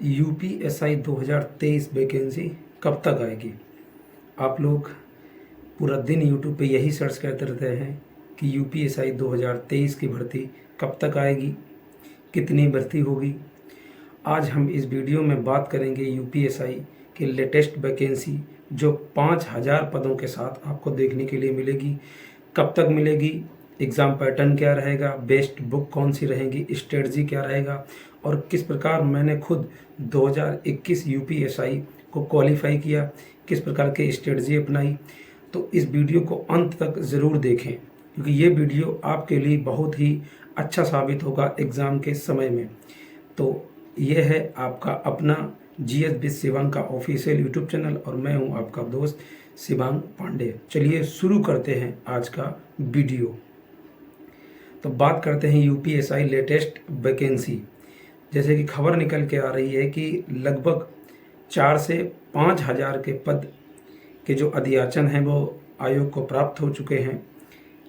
UPSI 2023 vacancy कब तक आएगी। आप लोग पूरा दिन यूट्यूब पे यही सर्च करते रहते हैं कि यूपीएसआई 2023 की भर्ती कब तक आएगी, कितनी भर्ती होगी। आज हम इस वीडियो में बात करेंगे यूपीएसआई की लेटेस्ट वैकेंसी जो 5000 पदों के साथ आपको देखने के लिए मिलेगी। कब तक मिलेगी, एग्ज़ाम पैटर्न क्या रहेगा, बेस्ट बुक कौन सी रहेगी, स्ट्रेटजी क्या रहेगा और किस प्रकार मैंने खुद 2021 यूपीएसआई को क्वालिफाई किया, किस प्रकार के स्ट्रेटजी अपनाई। तो इस वीडियो को अंत तक ज़रूर देखें क्योंकि ये वीडियो आपके लिए बहुत ही अच्छा साबित होगा एग्ज़ाम के समय में। तो ये है आपका अपना जीएस विद शिवांग का ऑफिशियल यूट्यूब चैनल और मैं हूं आपका दोस्त शिवांग पांडे। चलिए शुरू करते हैं आज का वीडियो। तो बात करते हैं यूपीएसआई लेटेस्ट वैकेंसी। जैसे कि खबर निकल के आ रही है कि लगभग 4 से 5 हज़ार के पद के जो अध्याचन हैं वो आयोग को प्राप्त हो चुके हैं।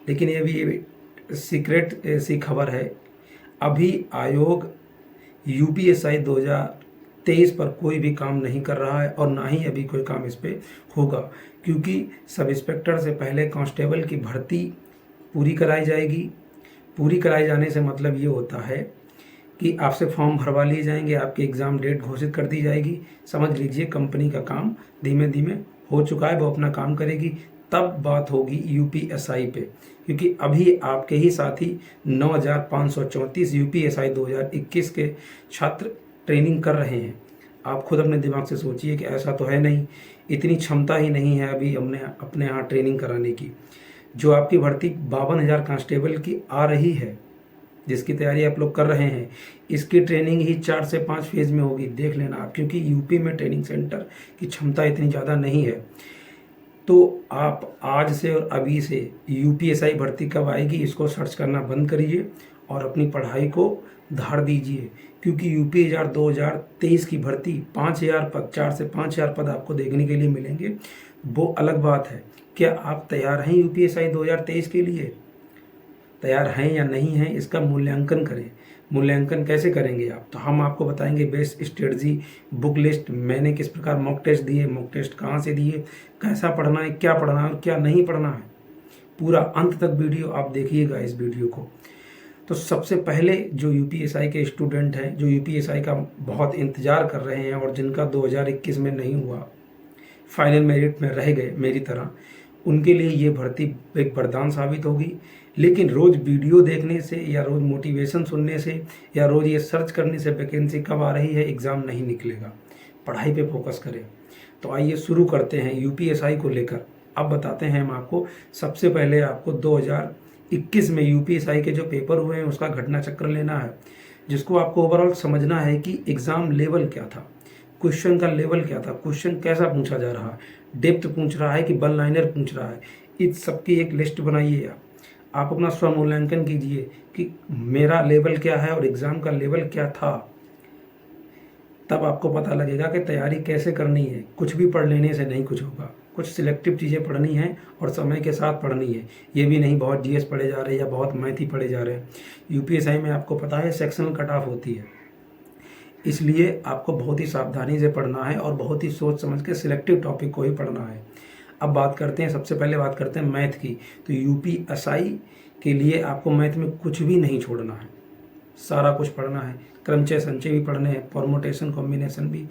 लेकिन ये भी सीक्रेट सी खबर है, अभी आयोग यूपीएसआई 2023 पर कोई भी काम नहीं कर रहा है और ना ही अभी कोई काम इस पर होगा, क्योंकि सब इंस्पेक्टर से पहले कांस्टेबल की भर्ती पूरी कराई जाएगी। पूरी कराए जाने से मतलब ये होता है कि आपसे फॉर्म भरवा लिए जाएंगे, आपकी एग्ज़ाम डेट घोषित कर दी जाएगी। समझ लीजिए कंपनी का काम धीमे धीमे हो चुका है, वो अपना काम करेगी। तब बात होगी यूपीएसआई पे, क्योंकि अभी आपके ही साथी 9534 यूपीएसआई 2021 के छात्र ट्रेनिंग कर रहे हैं। आप खुद अपने दिमाग से सोचिए कि ऐसा तो है नहीं, इतनी क्षमता ही नहीं है अभी हमने अपने यहाँ ट्रेनिंग कराने की। जो आपकी भर्ती 52,000 कांस्टेबल की आ रही है, जिसकी तैयारी आप लोग कर रहे हैं, इसकी ट्रेनिंग ही 4 से 5 फेज़ में होगी। देख लेना आप, क्योंकि यूपी में ट्रेनिंग सेंटर की क्षमता इतनी ज़्यादा नहीं है। तो आप आज से और अभी से यूपीएसआई भर्ती कब आएगी इसको सर्च करना बंद करिए और अपनी पढ़ाई को धार दीजिए, क्योंकि यूपी 2023 की भर्ती 5000 पद, 4 से 5000 पद आपको देखने के लिए मिलेंगे। वो अलग बात है। क्या आप तैयार हैं यूपीएसआई 2023 के लिए? तैयार हैं या नहीं हैं इसका मूल्यांकन करें। मूल्यांकन कैसे करेंगे आप? तो हम आपको बताएंगे बेस्ट स्ट्रेटजी, बुक लिस्ट, मैंने किस प्रकार मॉक टेस्ट दिए, मॉक टेस्ट कहाँ से दिए, कैसा पढ़ना है, क्या पढ़ना है और क्या नहीं पढ़ना है। पूरा अंत तक वीडियो आप देखिएगा इस वीडियो को। तो सबसे पहले जो यूपीएसआई के स्टूडेंट हैं, जो यूपीएसआई का बहुत इंतज़ार कर रहे हैं और जिनका 2021 में नहीं हुआ, फाइनल मेरिट में रह गए मेरी तरह, उनके लिए ये भर्ती एक वरदान साबित होगी। लेकिन रोज़ वीडियो देखने से या रोज़ मोटिवेशन सुनने से या रोज़ ये सर्च करने से वैकेंसी कब आ रही है एग्ज़ाम नहीं निकलेगा। पढ़ाई पे फोकस करें। तो आइए शुरू करते हैं यूपीएसआई को लेकर। अब बताते हैं हम आपको। सबसे पहले आपको 2021 में यूपीएसआई के जो पेपर हुए हैं उसका घटना चक्र लेना है, जिसको आपको ओवरऑल समझना है कि एग्ज़ाम लेवल क्या था, क्वेश्चन का लेवल क्या था, क्वेश्चन कैसा पूछा जा रहा है, डेप्थ पूछ रहा है कि वन लाइनर पूछ रहा है। इस सबकी एक लिस्ट बनाइए। आप अपना स्वमूल्यांकन कीजिए कि मेरा लेवल क्या है और एग्ज़ाम का लेवल क्या था। तब आपको पता लगेगा कि तैयारी कैसे करनी है। कुछ भी पढ़ लेने से नहीं कुछ होगा, कुछ सिलेक्टिव चीज़ें पढ़नी है और समय के साथ पढ़नी है। ये भी नहीं बहुत जीएस पढ़े जा रहे हैं या बहुत मैथ ही पढ़े जा रहे हैं। यूपीएसआई में आपको पता है सेक्शनल कट ऑफ होती है, इसलिए आपको बहुत ही सावधानी से पढ़ना है और बहुत ही सोच समझ के सिलेक्टिव टॉपिक को ही पढ़ना है। अब बात करते हैं, सबसे पहले बात करते हैं मैथ की। तो यूपीएसआई के लिए आपको मैथ में कुछ भी नहीं छोड़ना है, सारा कुछ पढ़ना है। क्रमचय संचय भी पढ़ने हैं, परमुटेशन कॉम्बिनेशन भी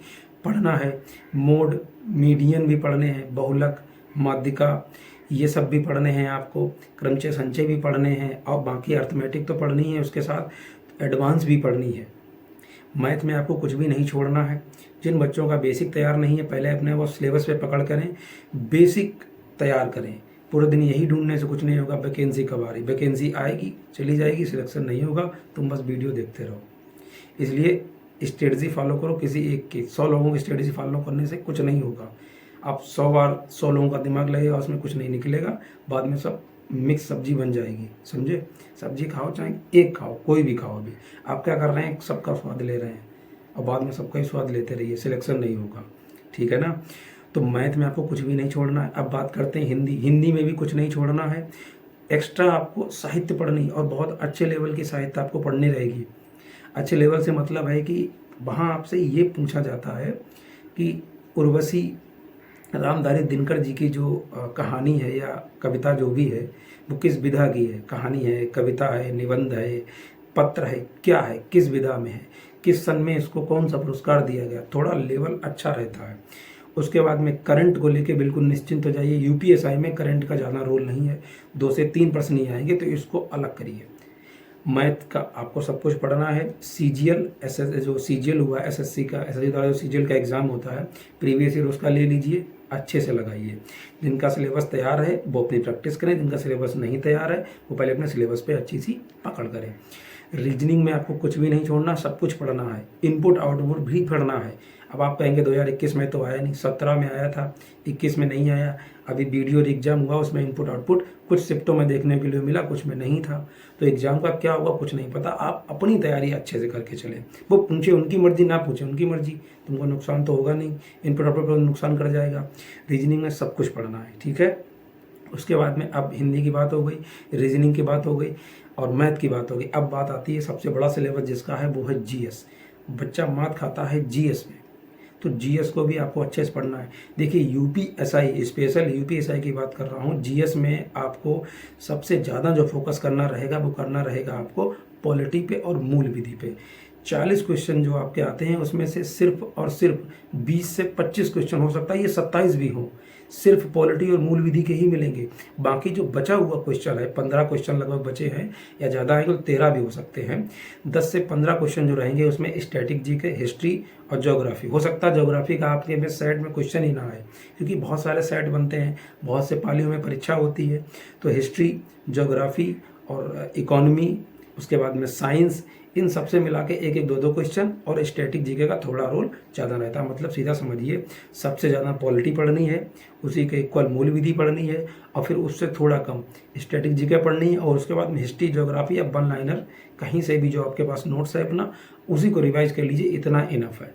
पढ़ना है, मोड मीडियन भी पढ़ने हैं, बहुलक माध्यिका ये सब भी पढ़ने हैं आपको, क्रमचय संचय भी पढ़ने हैं और बाकी अर्थमेटिक तो पढ़नी है, उसके साथ एडवांस भी पढ़नी है। मैथ में आपको कुछ भी नहीं छोड़ना है। जिन बच्चों का बेसिक तैयार नहीं है, पहले अपने वो सिलेबस पे पकड़ करें, बेसिक तैयार करें। पूरे दिन यही ढूंढने से कुछ नहीं होगा। वैकेंसी कब आ रही, वैकेंसी आएगी चली जाएगी, सिलेक्शन नहीं होगा, तुम बस वीडियो देखते रहो। इसलिए स्ट्रेटजी फॉलो करो, किसी एक की 100 लोगों की स्ट्रेटजी फॉलो करने से कुछ नहीं होगा। आप 100 बार 100 लोगों का दिमाग लगेगा, उसमें कुछ नहीं निकलेगा, बाद में सब मिक्स सब्जी बन जाएगी। समझे? सब्जी खाओ चाहे एक खाओ, कोई भी खाओ, अभी आप क्या कर रहे हैं, सबका स्वाद ले रहे हैं और बाद में सबका ही स्वाद लेते रहिए, सिलेक्शन नहीं होगा। ठीक है ना? तो मैथ में आपको कुछ भी नहीं छोड़ना है। अब बात करते हैं हिंदी। हिंदी में भी कुछ नहीं छोड़ना है। एक्स्ट्रा आपको साहित्य पढ़नी और बहुत अच्छे लेवल की साहित्य आपको पढ़नी रहेगी। अच्छे लेवल से मतलब है कि वहाँ आपसे ये पूछा जाता है कि उर्वशी रामधारी दिनकर जी की जो कहानी है या कविता जो भी है वो किस विधा की है, कहानी है, कविता है, निबंध है, पत्र है, क्या है, किस विधा में है, किस सन में इसको कौन सा पुरस्कार दिया गया, थोड़ा लेवल अच्छा रहता है। उसके बाद में करंट को लेके बिल्कुल निश्चिंत हो जाइए, यूपीएसआई में करंट का ज़्यादा रोल नहीं है, 2 से 3 प्रश्न ही आएंगे, तो इसको अलग करिए। मैथ का आपको सब कुछ पढ़ना है। सीजीएल जो सीजीएल हुआ एसएससी का, एसएससी द्वारा जो सीजीएल का एग्ज़ाम होता है प्रीवियस ईयर, उसका ले लीजिए, अच्छे से लगाइए। जिनका सिलेबस तैयार है वो अपनी प्रैक्टिस करें, जिनका सिलेबस नहीं तैयार है वो पहले अपने सिलेबस पे अच्छी सी पकड़ करें। रीजनिंग में आपको कुछ भी नहीं छोड़ना, सब कुछ पढ़ना है, इनपुट आउटपुट भी पढ़ना है। अब आप कहेंगे 2021 में तो आया नहीं, 17 में आया था, 21 में नहीं आया, अभी वीडियो एग्जाम हुआ उसमें इनपुट आउटपुट कुछ शिफ्टों में देखने के लिए मिला, कुछ में नहीं था, तो एग्जाम का क्या हुआ कुछ नहीं पता। आप अपनी तैयारी अच्छे से करके चलें, वो पूछे उनकी मर्जी, ना पूछे उनकी मर्जी, तुमको नुकसान तो होगा नहीं, इनपुट आउटपुट पर नुकसान कर जाएगा। रीजनिंग में सब कुछ पढ़ना है, ठीक है। उसके बाद में अब हिंदी की बात हो गई, रीजनिंग की बात हो गई और मैथ की बात हो गई। अब बात आती है सबसे बड़ा सिलेबस जिसका है वो है जीएस। बच्चा मात खाता है जीएस में, तो जीएस को भी आपको अच्छे से पढ़ना है। देखिए यूपीएसआई, स्पेशल यूपीएसआई की बात कर रहा हूँ, जीएस में आपको सबसे ज़्यादा जो फोकस करना रहेगा वो करना रहेगा आपको पॉलिटी पे और मूल विधि पे। 40 क्वेश्चन जो आपके आते हैं उसमें से सिर्फ और सिर्फ 20 से 25 क्वेश्चन, हो सकता है ये 27 भी हो, सिर्फ पॉलिटी और मूल विधि के ही मिलेंगे। बाकी जो बचा हुआ क्वेश्चन है, 15 क्वेश्चन लगभग बचे हैं या ज़्यादा आएंगे तो 13 भी हो सकते हैं। 10 से 15 क्वेश्चन जो रहेंगे उसमें स्टैटिक जीके, हिस्ट्री और ज्योग्राफी। हो सकता है ज्योग्राफी का आपके में सेट में क्वेश्चन ही ना आए, क्योंकि बहुत सारे सेट बनते हैं, बहुत से पालियों में परीक्षा होती है। तो हिस्ट्री, ज्योग्राफी और इकोनॉमी, उसके बाद में साइंस, इन सबसे मिला के एक एक 2-2 क्वेश्चन और स्टैटिक जीके का थोड़ा रोल ज़्यादा रहता है। मतलब सीधा समझिए सबसे ज़्यादा पॉलिटी पढ़नी है, उसी के इक्वल मूल विधि पढ़नी है और फिर उससे थोड़ा कम स्टैटिक जीके पढ़नी है, और उसके बाद में हिस्ट्री, ज्योग्राफी या 1 लाइनर कहीं से भी जो आपके पास नोट्स है अपना उसी को रिवाइज कर लीजिए, इतना इनफ है,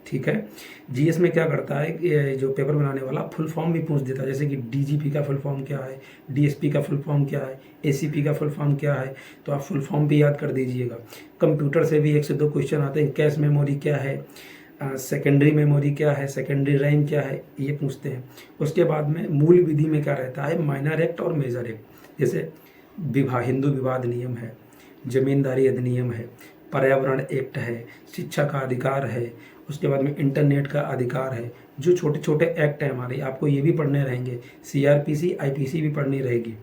ठीक है। जीएस में क्या करता है कि जो पेपर बनाने वाला फुल फॉर्म भी पूछ देता है, जैसे कि डीजीपी का फुल फॉर्म क्या है, डीएसपी का फुल फॉर्म क्या है, एसीपी का फुल फॉर्म क्या है, तो आप फुल फॉर्म भी याद कर दीजिएगा। कंप्यूटर से भी 1 से 2 क्वेश्चन आते हैं, कैश मेमोरी क्या है, सेकेंडरी मेमोरी क्या है, सेकेंडरी रैम क्या है, ये पूछते हैं। उसके बाद में मूल विधि में क्या रहता है, माइनर एक्ट और मेजर एक्ट, जैसे हिंदू विवाद नियम है, जमींदारी अधिनियम है, पर्यावरण एक्ट है, शिक्षा का अधिकार है, उसके बाद में इंटरनेट का अधिकार है। जो छोटे छोटे एक्ट हैं हमारे, आपको ये भी पढ़ने रहेंगे। सीआरपीसी, आईपीसी भी पढ़नी रहेगी,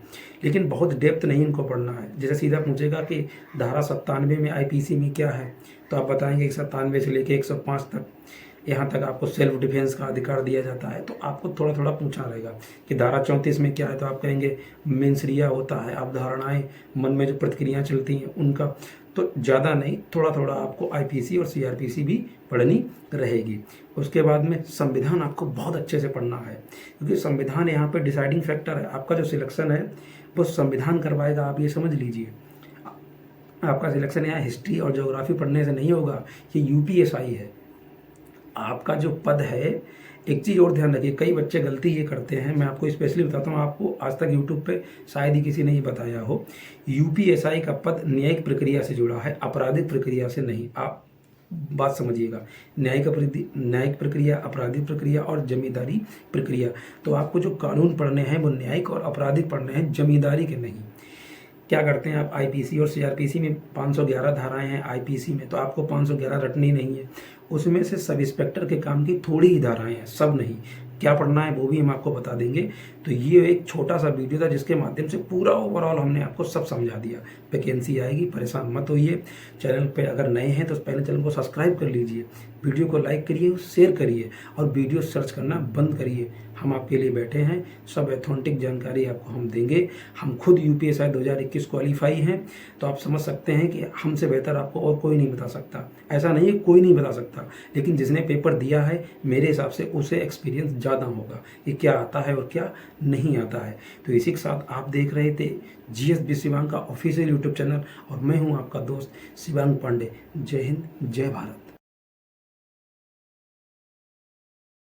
लेकिन बहुत डेप्थ नहीं इनको पढ़ना है। जैसे सीधा पूछेगा कि धारा 97 में आईपीसी में क्या है, तो आप बताएंगे 97 से लेके 105 तक, यहाँ तक आपको सेल्फ डिफेंस का अधिकार दिया जाता है। तो आपको थोड़ा थोड़ा पूछना रहेगा कि धारा 34 में क्या है, तो आप कहेंगे मेंसरिया होता है, आप धारणाएं, मन में जो प्रतिक्रियाएं चलती हैं उनका। तो ज़्यादा नहीं, थोड़ा थोड़ा आपको आईपीसी और सीआरपीसी भी पढ़नी रहेगी। उसके बाद में संविधान आपको बहुत अच्छे से पढ़ना है, क्योंकि संविधान यहाँ पे डिसाइडिंग फैक्टर है। आपका जो सिलेक्शन है वो संविधान करवाएगा, आप ये समझ लीजिए। आपका सिलेक्शन यहाँ हिस्ट्री और ज्योग्राफी पढ़ने से नहीं होगा, ये यूपीएसआई है। आपका जो पद है, एक चीज़ और ध्यान रखिए, कई बच्चे गलती ये करते हैं, मैं आपको स्पेशली बताता हूँ, आपको आज तक यूट्यूब पे शायद ही किसी ने ये बताया हो। यूपीएसआई का पद न्यायिक प्रक्रिया से जुड़ा है, आपराधिक प्रक्रिया से नहीं। आप बात समझिएगा, न्यायिक प्रक्रिया, आपराधिक प्रक्रिया और जमींदारी प्रक्रिया। तो आपको जो कानून पढ़ने हैं वो न्यायिक और आपराधिक पढ़ने हैं, जमींदारी के नहीं। क्या करते हैं आप, आईपीसी और सीआरपीसी में 511 धाराएं हैं, आईपीसी में तो आपको 511 रटनी नहीं है, उसमें से सब इंस्पेक्टर के काम की थोड़ी ही धाराएं हैं, सब नहीं। क्या पढ़ना है वो भी हम आपको बता देंगे। तो ये एक छोटा सा वीडियो था जिसके माध्यम से पूरा ओवरऑल हमने आपको सब समझा दिया। वैकेंसी आएगी, परेशान मत होइए। चैनल पे अगर नए हैं तो पहले चैनल को सब्सक्राइब कर लीजिए, वीडियो को लाइक करिए, शेयर करिए और वीडियो सर्च करना बंद करिए। हम आपके लिए बैठे हैं, सब ऑथेंटिक जानकारी आपको हम देंगे। हम खुद यूपीएसआई 2021 क्वालिफाई हैं, तो आप समझ सकते हैं कि हमसे बेहतर आपको और कोई नहीं बता सकता। ऐसा नहीं है कोई नहीं बता सकता, लेकिन जिसने पेपर दिया है मेरे हिसाब से उसे एक्सपीरियंस ज़्यादा होगा कि क्या आता है और क्या नहीं आता है। तो इसी के साथ आप देख रहे थे जीएस शिवांग का ऑफिशियल यूट्यूब चैनल और मैं हूँ आपका दोस्त शिवांग पांडे। जय हिंद, जय भारत।